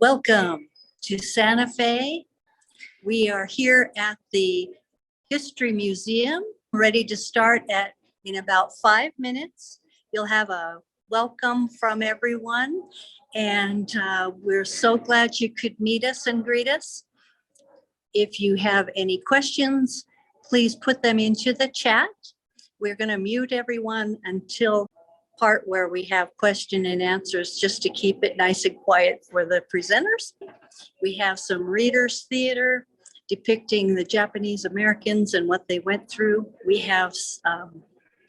Welcome to Santa Fe. We are here at the History Museum, ready to start in about 5 minutes. You'll have a welcome from everyone, and we're so glad you could meet us and greet us. If you have any questions, please put them into the chat. We're going to mute everyone until part where we have question and answers, just to keep it nice and quiet for the presenters. We have some readers theater depicting the Japanese Americans and what they went through. We have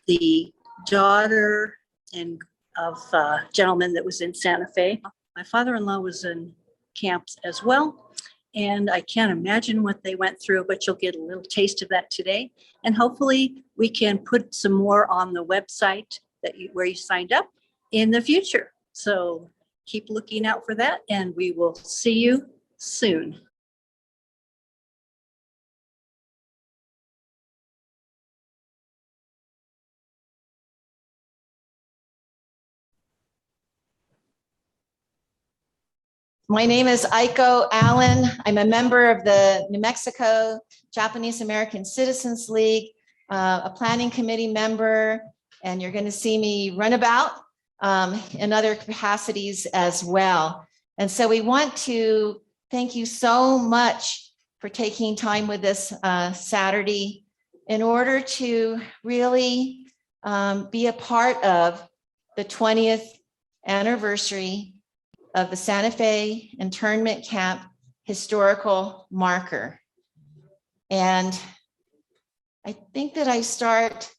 the daughter of a gentleman that was in Santa Fe. My father-in-law was in camps as well, and I can't imagine what they went through, but you'll get a little taste of that today. And hopefully we can put some more on the website where you signed up in the future. So keep looking out for that, and we will see you soon. My name is Issei Allen. I'm a member of the New Mexico Japanese American Citizens League, a planning committee member, and you're going to see me run about in other capacities as well. And so we want to thank you so much for taking time with us Saturday in order to really be a part of the 20th anniversary of the Santa Fe Internment Camp historical marker. And I think that I start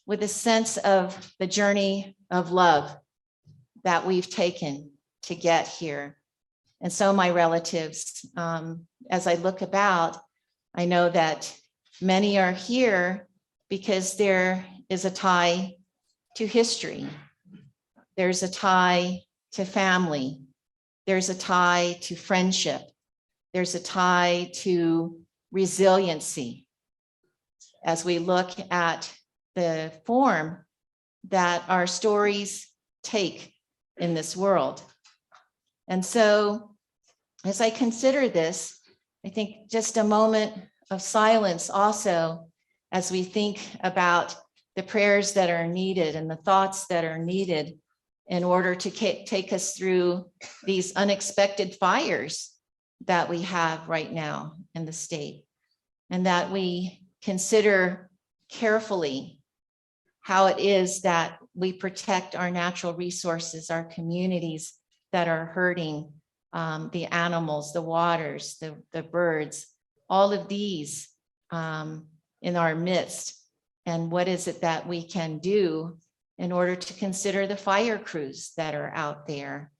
with a sense of the journey of love that we've taken to get here. And so my relatives, as I look about, I know that many are here because there is a tie to history. There's a tie to family. There's a tie to friendship. There's a tie to resiliency. As we look at the form that our stories take in this world. And so as I consider this, I think just a moment of silence also as we think about the prayers that are needed and the thoughts that are needed in order to take us through these unexpected fires that we have right now in the state, and that we consider carefully how it is that we protect our natural resources, our communities that are hurting, the animals, the waters, the birds, all of these in our midst. And what is it that we can do in order to consider the fire crews that are out there?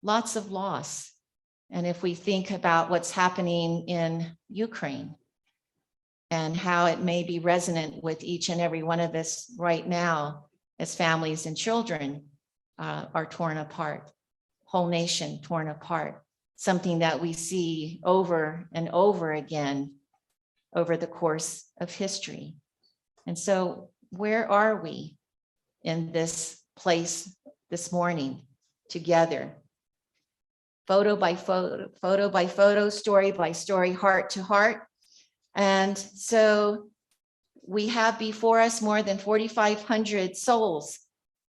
Lots of loss. And if we think about what's happening in Ukraine and how it may be resonant with each and every one of us right now, as families and children are torn apart, whole nation torn apart, something that we see over and over again over the course of history. And so where are we in this place this morning together? Photo by photo, story by story, heart to heart. And so we have before us more than 4,500 souls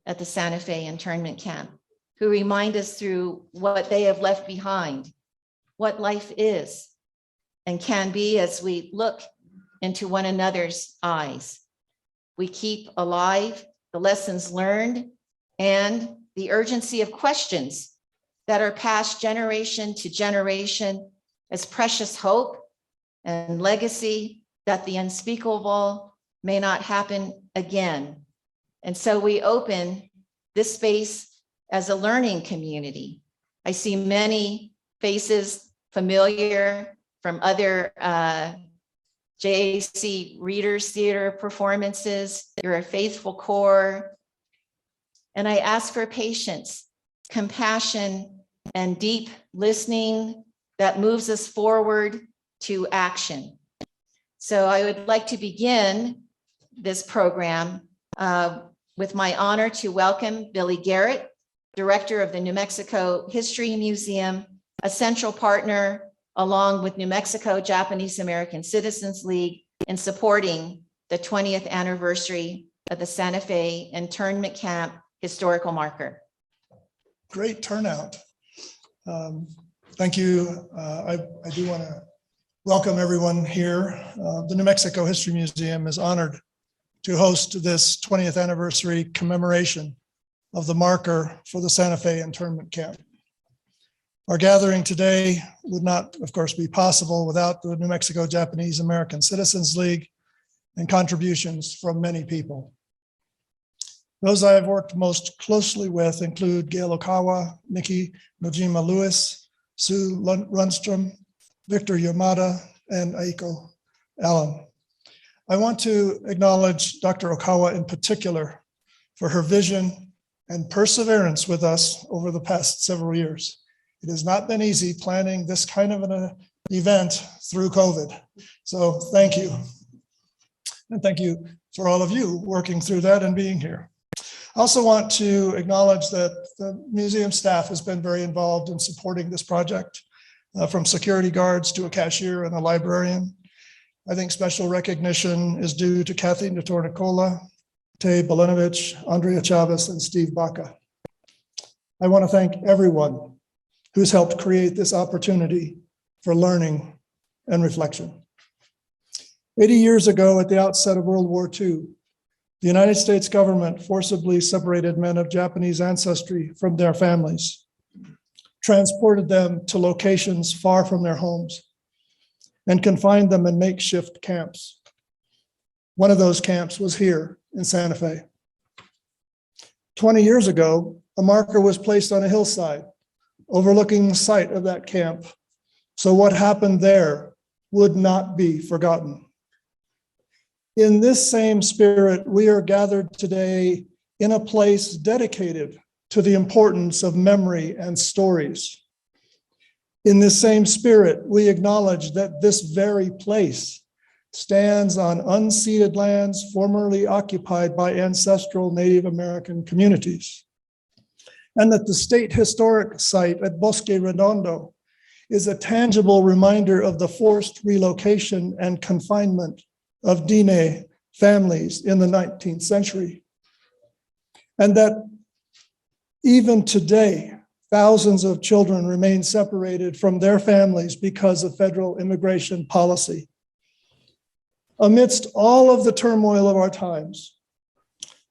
at the Santa Fe Internment Camp who remind us through what they have left behind, what life is and can be as we look into one another's eyes. We keep alive the lessons learned and the urgency of questions that are passed generation to generation as precious hope and legacy that the unspeakable may not happen again. And so we open this space as a learning community. I see many faces familiar from other JAC Readers Theater performances. You're a faithful core. And I ask for patience, compassion, and deep listening that moves us forward to action. So I would like to begin this program with my honor to welcome Billy Garrett, director of the New Mexico History Museum, a central partner along with New Mexico Japanese American Citizens League in supporting the 20th anniversary of the Santa Fe Internment Camp historical marker. Great turnout. Thank you. I do want to welcome everyone here. The New Mexico History Museum is honored to host this 20th anniversary commemoration of the marker for the Santa Fe Internment Camp. Our gathering today would not, of course, be possible without the New Mexico Japanese American Citizens League and contributions from many people. Those I have worked most closely with include Gail Okawa, Nikki Nojima Lewis, Sue Rundstrom, Victor Yamada, and Aiko Allen. I want to acknowledge Dr. Okawa in particular for her vision and perseverance with us over the past several years. It has not been easy planning this kind of an event through COVID. So thank you. And thank you for all of you working through that and being here. I also want to acknowledge that the museum staff has been very involved in supporting this project, from security guards to a cashier and a librarian. I think special recognition is due to Kathy Notornicola, Tay Belenovich, Andrea Chavez, and Steve Baca. I want to thank everyone who's helped create this opportunity for learning and reflection. 80 years ago, at the outset of World War II, the United States government forcibly separated men of Japanese ancestry from their families, transported them to locations far from their homes, and confined them in makeshift camps. One of those camps was here in Santa Fe. 20 years ago, a marker was placed on a hillside overlooking the site of that camp, so what happened there would not be forgotten. In this same spirit, we are gathered today in a place dedicated to the importance of memory and stories. In this same spirit, we acknowledge that this very place stands on unceded lands formerly occupied by ancestral Native American communities, and that the state historic site at Bosque Redondo is a tangible reminder of the forced relocation and confinement of Diné families in the 19th century. And that even today, thousands of children remain separated from their families because of federal immigration policy. Amidst all of the turmoil of our times,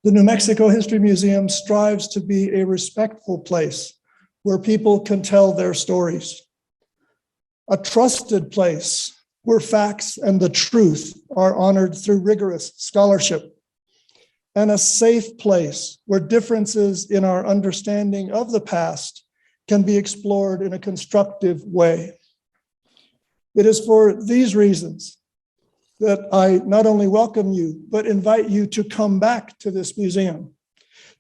the New Mexico History Museum strives to be a respectful place where people can tell their stories, a trusted place where facts and the truth are honored through rigorous scholarship, and a safe place where differences in our understanding of the past can be explored in a constructive way. It is for these reasons that I not only welcome you, but invite you to come back to this museum,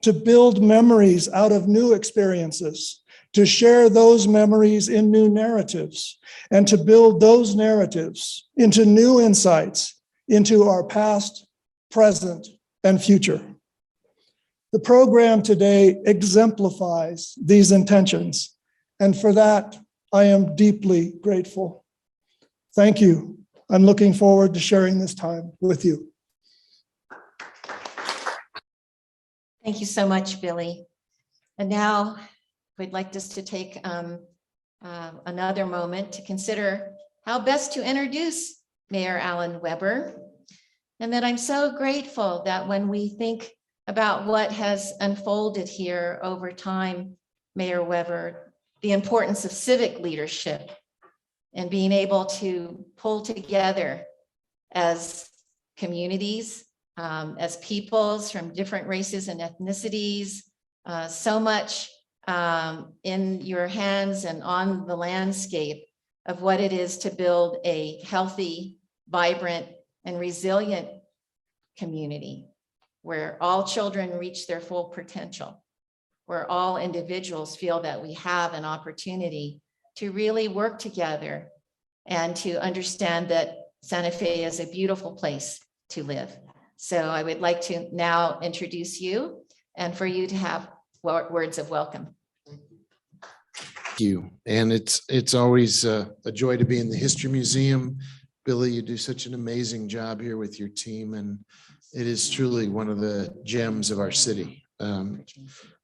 to build memories out of new experiences, to share those memories in new narratives, and to build those narratives into new insights into our past, present, and future. The program today exemplifies these intentions, and for that, I am deeply grateful. Thank you. I'm looking forward to sharing this time with you. Thank you so much, Billy. And now we'd like just to take another moment to consider how best to introduce Mayor Alan Weber. And that I'm so grateful that when we think about what has unfolded here over time, Mayor Weber, the importance of civic leadership and being able to pull together as communities, as peoples from different races and ethnicities, so much in your hands and on the landscape of what it is to build a healthy, vibrant, and resilient community where all children reach their full potential, where all individuals feel that we have an opportunity to really work together and to understand that Santa Fe is a beautiful place to live. So I would like to now introduce you and for you to have words of welcome. you. And it's always a joy to be in the History Museum. Billy, you do such an amazing job here with your team, and it is truly one of the gems of our city. And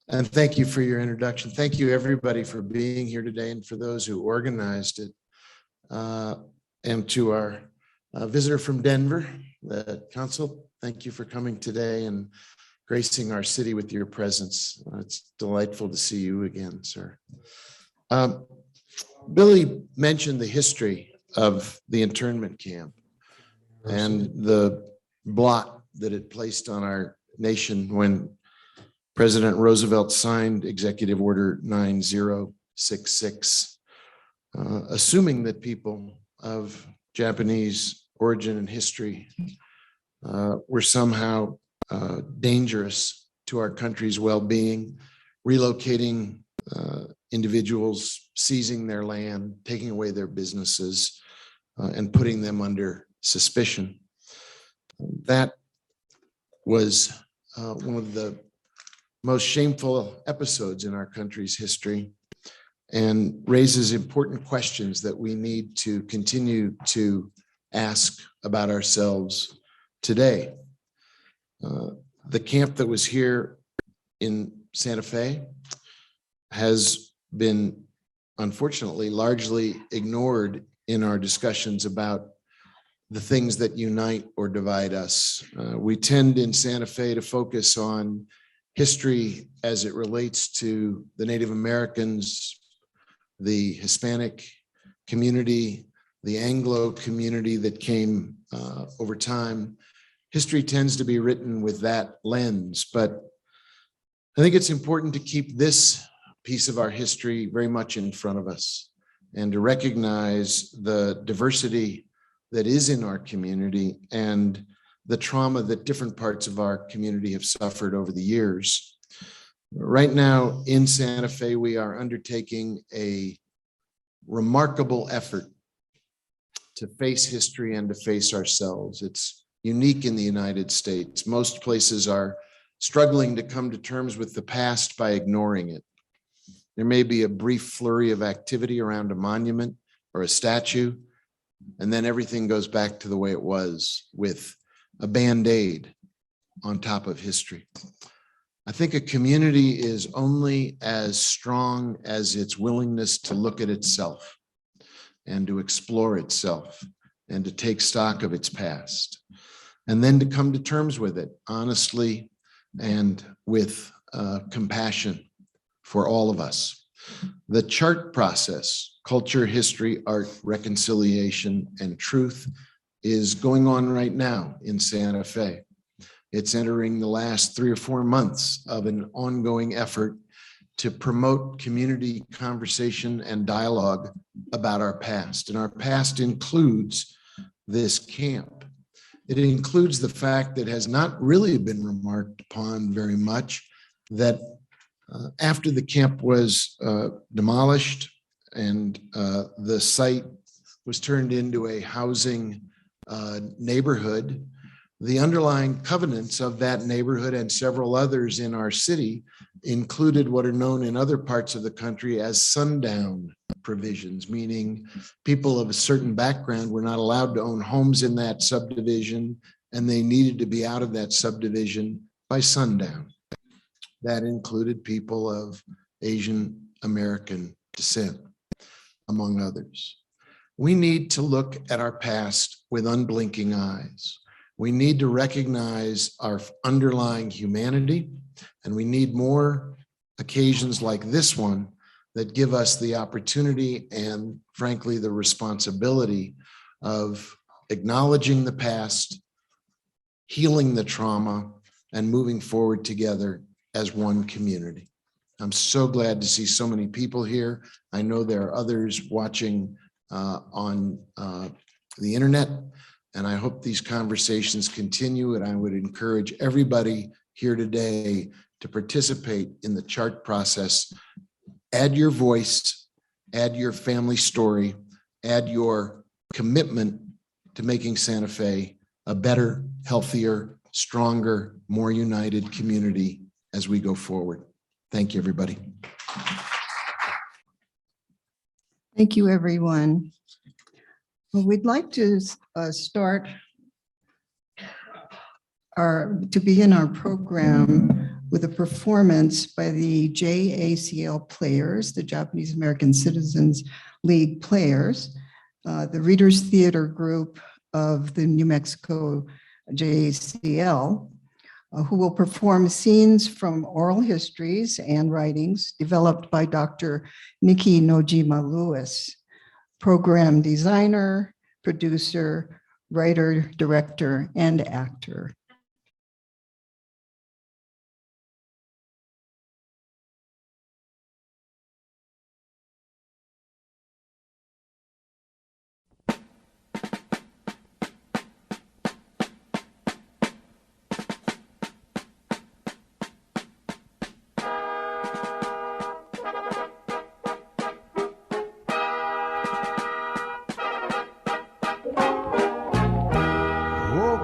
thank you for your introduction. Thank you, everybody, for being here today, and for those who organized it. And to our visitor from Denver, the council, thank you for coming today and gracing our city with your presence. It's delightful to see you again, sir. Billy mentioned the history of the internment camp and the blot that it placed on our nation when President Roosevelt signed Executive Order 9066, assuming that people of Japanese origin and history were somehow dangerous to our country's well-being, relocating individuals, seizing their land, taking away their businesses, and putting them under suspicion. That was one of the most shameful episodes in our country's history, and raises important questions that we need to continue to ask about ourselves today. The camp that was here in Santa Fe has been, unfortunately, largely ignored in our discussions about the things that unite or divide us. We tend in Santa Fe to focus on history as it relates to the Native Americans, the Hispanic community, the Anglo community that came over time. History tends to be written with that lens, but I think it's important to keep this piece of our history very much in front of us and to recognize the diversity that is in our community and the trauma that different parts of our community have suffered over the years. Right now in Santa Fe, we are undertaking a remarkable effort to face history and to face ourselves. It's unique in the United States. Most places are struggling to come to terms with the past by ignoring it. There may be a brief flurry of activity around a monument or a statue, and then everything goes back to the way it was, with a Band-Aid on top of history. I think a community is only as strong as its willingness to look at itself and to explore itself and to take stock of its past, and then to come to terms with it honestly and with compassion for all of us. The chart process, culture, history, art, reconciliation, and truth, is going on right now in Santa Fe. It's entering the last 3 or 4 months of an ongoing effort to promote community conversation and dialogue about our past. And our past includes this camp. It includes the fact that has not really been remarked upon very much, that after the camp was demolished and the site was turned into a housing neighborhood, the underlying covenants of that neighborhood and several others in our city included what are known in other parts of the country as sundown provisions, meaning people of a certain background were not allowed to own homes in that subdivision, and they needed to be out of that subdivision by sundown. That included people of Asian American descent, among others. We need to look at our past with unblinking eyes. We need to recognize our underlying humanity, and we need more occasions like this one that give us the opportunity and, frankly, the responsibility of acknowledging the past, healing the trauma, and moving forward together as one community. I'm so glad to see so many people here. I know there are others watching on the internet, and I hope these conversations continue, and I would encourage everybody here today to participate in the chart process. Add your voice, add your family story, add your commitment to making Santa Fe a better, healthier, stronger, more united community as we go forward. Thank you, everybody. Thank you, everyone. Well, we'd like to start to begin our program with a performance by the NMJACL Players, the Japanese American Citizens League Players, the Readers Theater group of the New Mexico JACL, who will perform scenes from oral histories and writings developed by Dr. Nikki Nojima Lewis, program designer, producer, writer, director, and actor.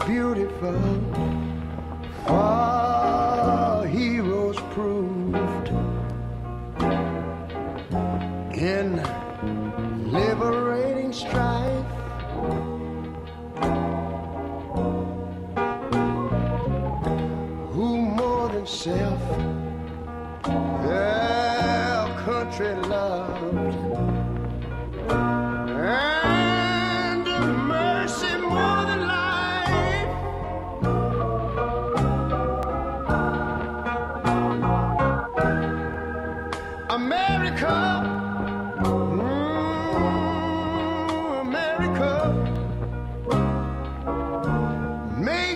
Beautiful, for heroes proved in liberating strife. Who more than self their country loved, and mercy more than life. America, America, may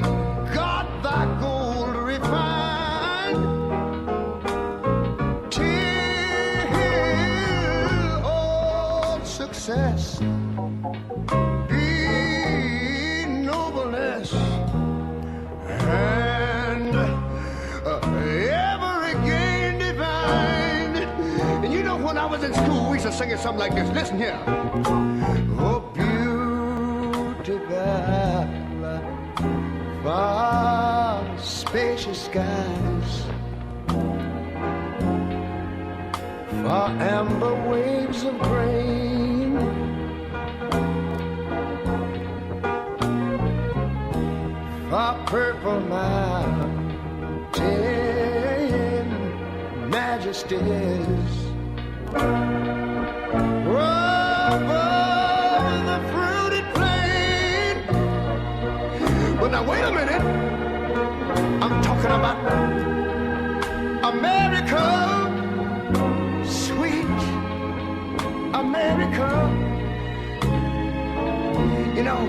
God thy gold refine, till all success be nobleness, and ever again divine. And you know, when I was in school, we used to sing it something like this. Listen here. Oh, beautiful, far spacious skies, far amber waves of grain, far purple mountain majesties, above the fruited plain. But now wait a minute, I'm talking about America, sweet America. You know,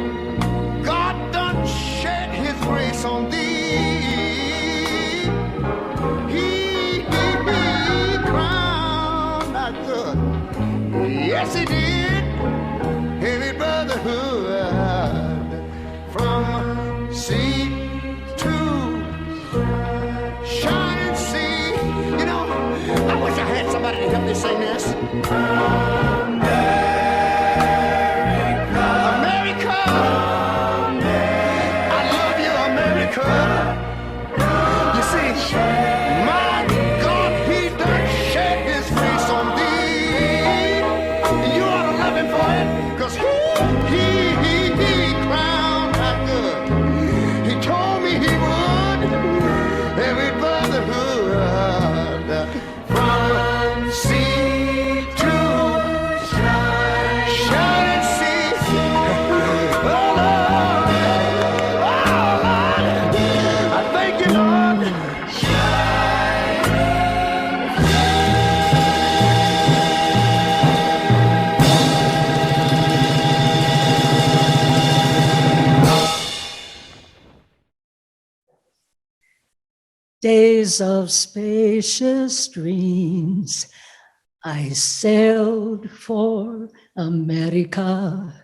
God done shed his grace on thee. He crowned our good. Yes, he did. Heavy brotherhood from sea to shining sea. You know, I wish I had somebody to help me sing this. America, I love you, America. You see, my God, he done shed his face on thee. And you ought to love him for it, because he crowned our good. He told me he would. Every brotherhood from sea to shining sea. Oh, Lord, I thank you, Lord. Days of spacious dreams, I sailed for America,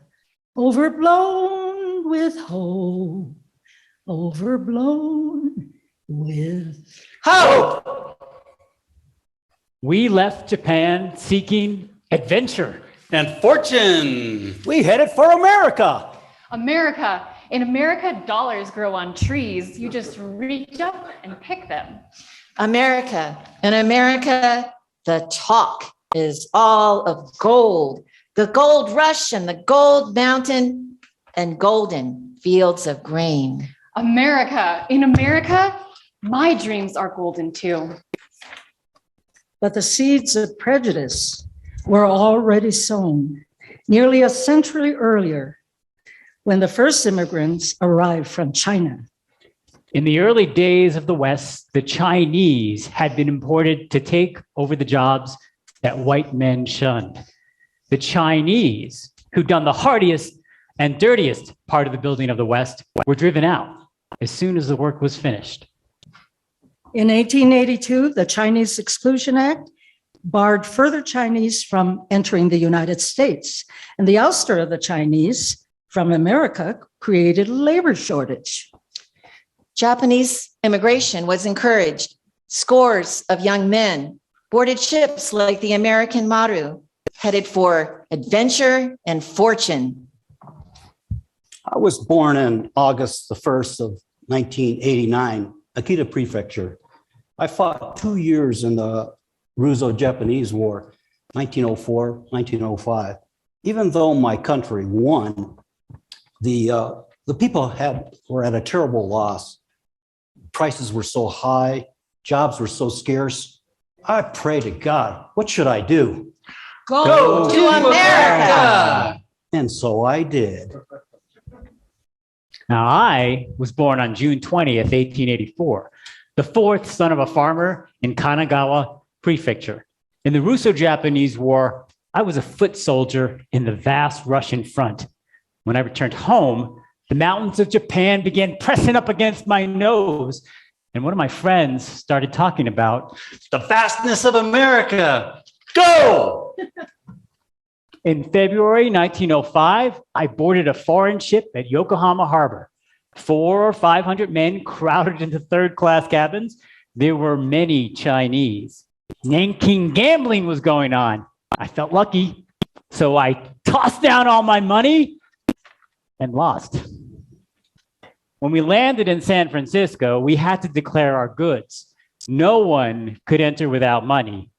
overblown with hope, overblown with Hope! We left Japan seeking adventure. And fortune. We headed for America. America. In America, dollars grow on trees. You just reach up and pick them. America. In America, the talk is all of gold, the gold rush and the gold mountain and golden fields of grain. America. In America, my dreams are golden too. But the seeds of prejudice were already sown nearly a century earlier when the first immigrants arrived from China. In the early days of the West, the Chinese had been imported to take over the jobs that white men shunned. The Chinese, who'd done the hardiest and dirtiest part of the building of the West, were driven out as soon as the work was finished. In 1882, the Chinese Exclusion Act barred further Chinese from entering the United States, and the ouster of the Chinese from America created a labor shortage. Japanese immigration was encouraged. Scores of young men boarded ships like the American Maru, headed for adventure and fortune. I was born in August the 1st of 1989, Akita Prefecture. I fought 2 years in the Russo-Japanese War, 1904, 1905. Even though my country won, the people were at a terrible loss. Prices were so high, jobs were so scarce. I pray to God, what should I do? Go to America! And so I did. Now, I was born on June 20th, 1884, the fourth son of a farmer in Kanagawa Prefecture. In the Russo-Japanese War, I was a foot soldier in the vast Russian front. When I returned home, the mountains of Japan began pressing up against my nose, and one of my friends started talking about the vastness of America. Go! In February 1905, I boarded a foreign ship at Yokohama Harbor. 400 or 500 men crowded into third-class cabins. There were many Chinese. Nanking gambling was going on. I felt lucky, so I tossed down all my money and lost. When we landed in San Francisco, we had to declare our goods. No one could enter without money.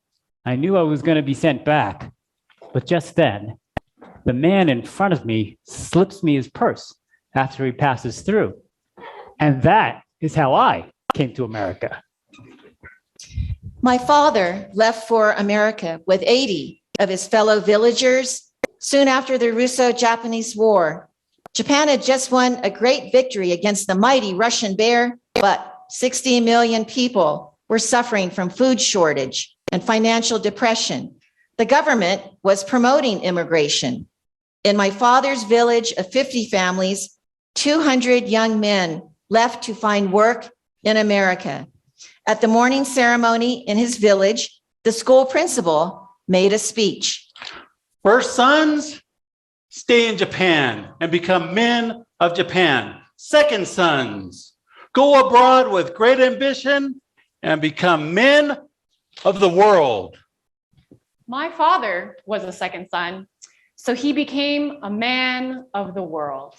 I knew I was going to be sent back. But just then, the man in front of me slips me his purse after he passes through. And that is how I came to America. My father left for America with 80 of his fellow villagers soon after the Russo-Japanese War. Japan had just won a great victory against the mighty Russian bear, but 60 million people were suffering from food shortage and financial depression. The government was promoting immigration. In my father's village of 50 families, 200 young men left to find work in America. At the morning ceremony in his village, the school principal made a speech. First sons, stay in Japan and become men of Japan. Second sons, go abroad with great ambition and become men of the world. My father was a second son, so he became a man of the world.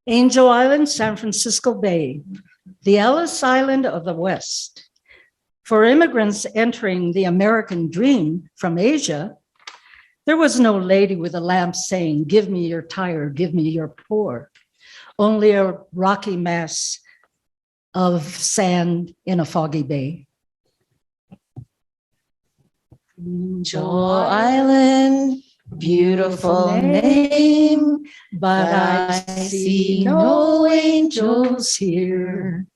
Angel Island, San Francisco Bay, the Ellis Island of the West. For immigrants entering the American dream from Asia, there was no lady with a lamp saying, "Give me your tired, give me your poor." Only a rocky mass of sand in a foggy bay. Angel Island, beautiful name, but I see no angels here.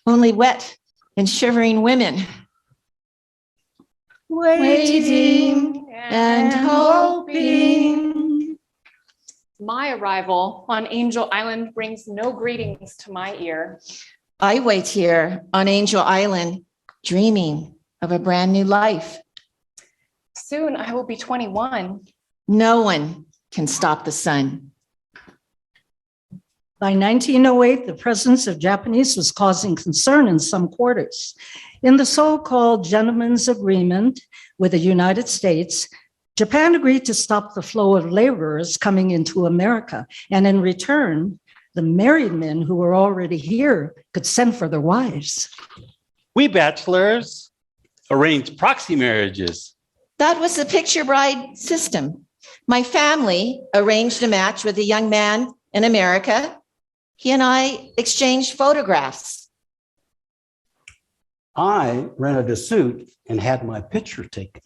only wet and shivering women, waiting and hoping. My arrival on Angel Island brings no greetings to my ear. I wait here on Angel Island, dreaming of a brand new life. Soon I will be 21. No one can stop the sun. By 1908, the presence of Japanese was causing concern in some quarters. In the so-called Gentleman's Agreement with the United States, Japan agreed to stop the flow of laborers coming into America. And in return, the married men who were already here could send for their wives. We bachelors arranged proxy marriages That was the picture bride system. My family arranged a match with a young man in America. He and I exchanged photographs. I rented a suit and had my picture taken.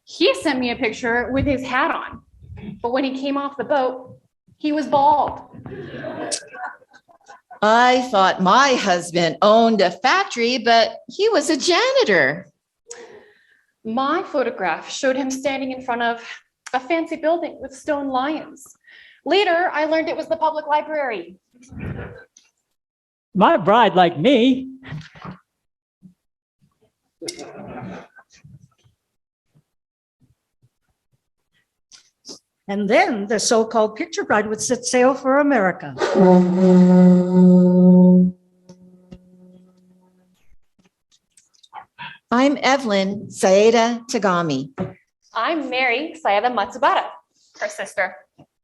He sent me a picture with his hat on, but when he came off the boat, he was bald. I thought my husband owned a factory, but he was a janitor. My photograph showed him standing in front of a fancy building with stone lions. Later, I learned it was the public library. My bride like me. And then the so-called picture bride would set sail for America. I'm Evelyn Saeda Tagami. I'm Mary Sayada Matsubara, her sister.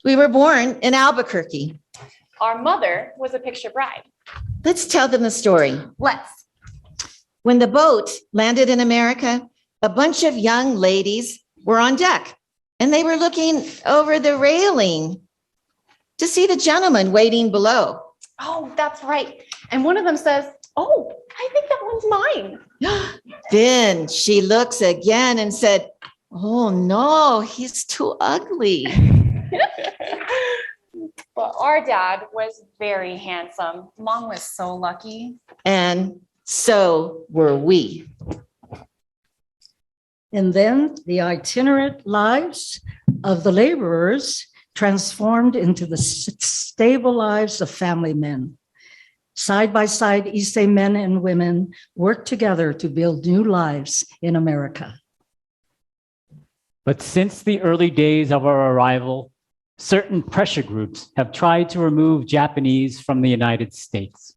We were born in Albuquerque. Our mother was a picture bride. Let's tell them the story. Let's. When the boat landed in America, a bunch of young ladies were on deck and they were looking over the railing to see the gentleman waiting below. Oh, that's right. And one of them says, "Oh, I think that one's mine." Then she looks again and said, "Oh no, he's too ugly." But our dad was very handsome. Mom was so lucky. And so were we. And then the itinerant lives of the laborers transformed into the stable lives of family men. Side by side, Issei men and women worked together to build new lives in America. But since the early days of our arrival, certain pressure groups have tried to remove Japanese from the United States.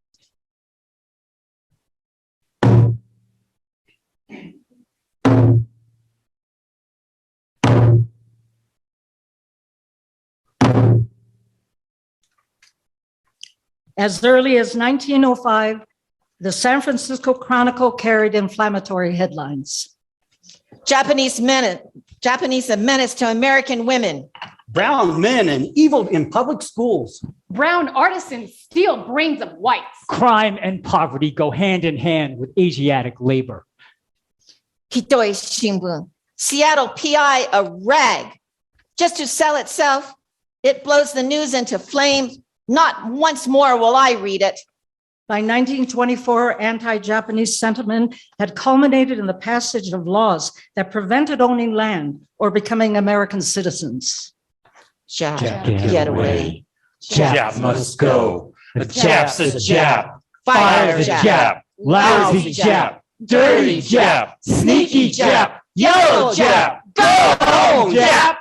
As early as 1905, the San Francisco Chronicle carried inflammatory headlines. Japanese a menace to American women. Brown men and evil in public schools. Brown artisans steal brains of whites. Crime and poverty go hand in hand with Asiatic labor. Hitoi Shimbun, Seattle PI, a rag. Just to sell itself, it blows the news into flames. Not once more will I read it. By 1924, anti-Japanese sentiment had culminated in the passage of laws that prevented owning land or becoming American citizens. Jap, Jap, get away. Jap must go. A Jap's a Jap. Fire the Jap. Jap. Lousy Jap. Dirty Jap. Sneaky Jap. Yellow Jap. Go home, Jap.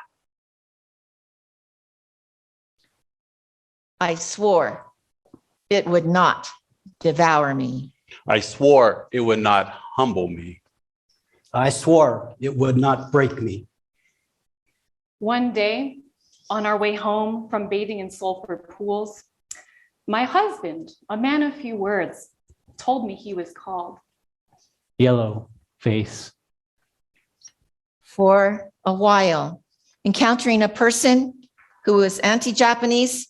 I swore it would not devour me. I swore it would not humble me. I swore it would not break me. One day, on our way home from bathing in sulfur pools, my husband, a man of few words, told me he was called. Yellow face. For a while, encountering a person who was anti-Japanese,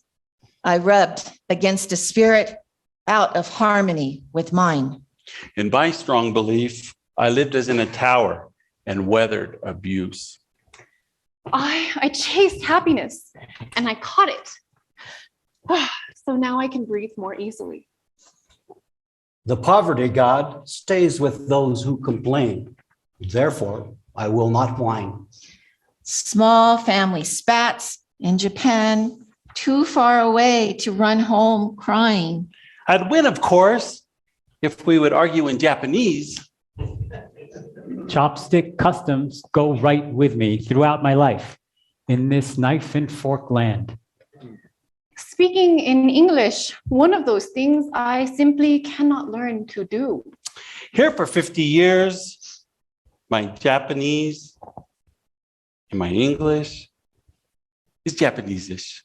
I rubbed against a spirit out of harmony with mine. In my strong belief, I lived as in a tower and weathered abuse. I chased happiness and I caught it. So now I can breathe more easily. The poverty god stays with those who complain. Therefore, I will not whine. Small family spats in Japan, too far away to run home crying. I'd win, of course, if we would argue in Japanese. Chopstick customs go right with me throughout my life in this knife and fork land. Speaking in English, one of those things I simply cannot learn to do. Here for 50 years, my Japanese and my English is Japanese-ish.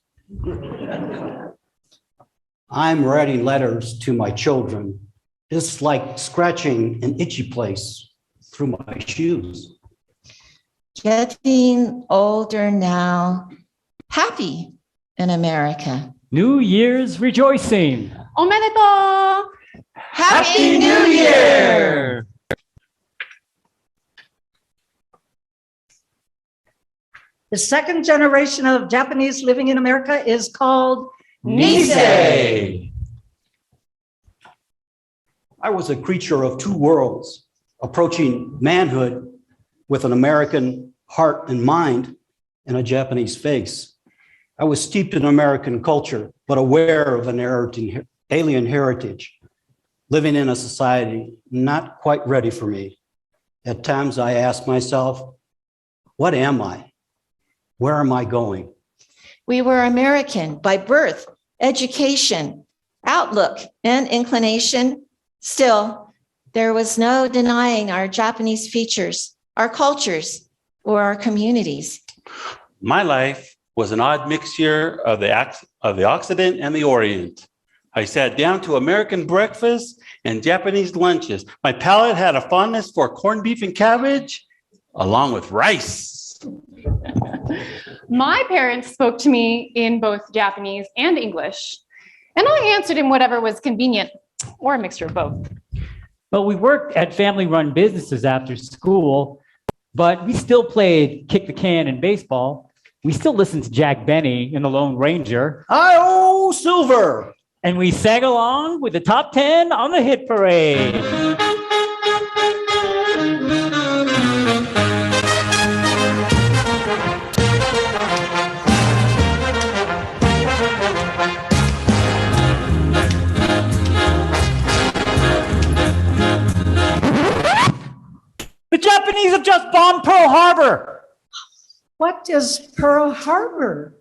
I'm writing letters to my children. It's like scratching an itchy place. through my shoes. Getting older now, happy in America. New Year's rejoicing. Omedetou! Happy New Year! The second generation of Japanese living in America is called Issei. I was a creature of two worlds, approaching manhood with an American heart and mind and a Japanese face. I was steeped in American culture, but aware of an alien heritage, living in a society not quite ready for me. At times I ask myself, what am I? Where am I going? We were American by birth, education, outlook, and inclination. Still, there was no denying our Japanese features, our cultures, or our communities. My life was an odd mixture of the Occident and the Orient. I sat down to American breakfast and Japanese lunches. My palate had a fondness for corned beef and cabbage, along with rice. My parents spoke to me in both Japanese and English, and I answered in whatever was convenient, or a mixture of both. Well, we worked at family-run businesses after school, but we still played kick the can in baseball. We still listened to Jack Benny in The Lone Ranger, Hi-oh, Silver! and we sang along with the top 10 on the hit parade. The Japanese have just bombed Pearl Harbor. What is Pearl Harbor?